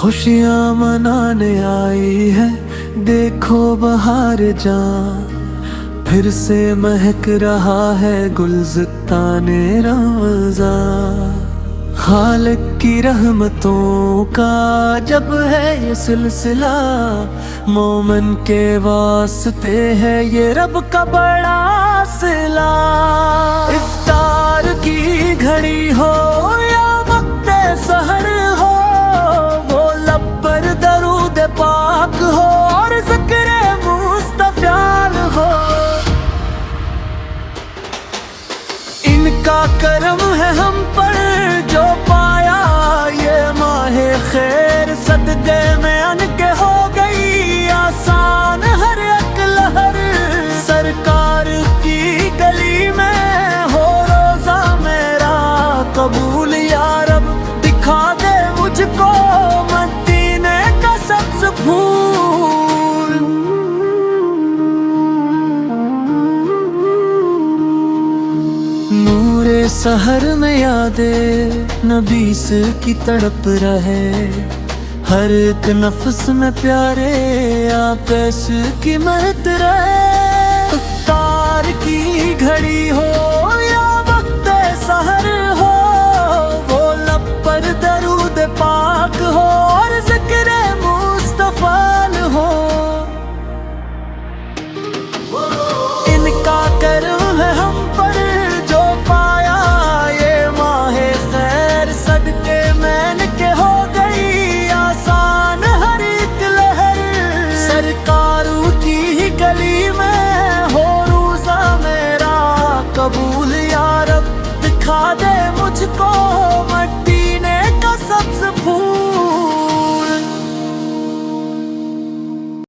खुशियाँ मनाने आई है, देखो बहार जां, फिर से महक रहा है गुलज़ताने रमज़ां। खालिक की रहमतों का जब है ये सिलसिला, मोमिन के वास्ते है ये रब का बड़ा सिला। इफ्तार की घड़ी हो या वक्ते सहर हो, वो लब पर दरूद पाक हो और ज़िक्र मुस्तफ़ाल हो। इनका करम है हम पर जो पाया ये माहे खैर, सदक़े में अनके हो गई आसान हर एक लहर। सरकार की गली में हो रोज़ा मेरा कबूल या रब, दिखा दे मुझको मदीने का सब्ज़ फूल। नूरे सहर में यादे नबीस की तड़प रहे, हर एक नफ्स में प्यारे आपस की महत रहे। इफ्तार की घड़ी हो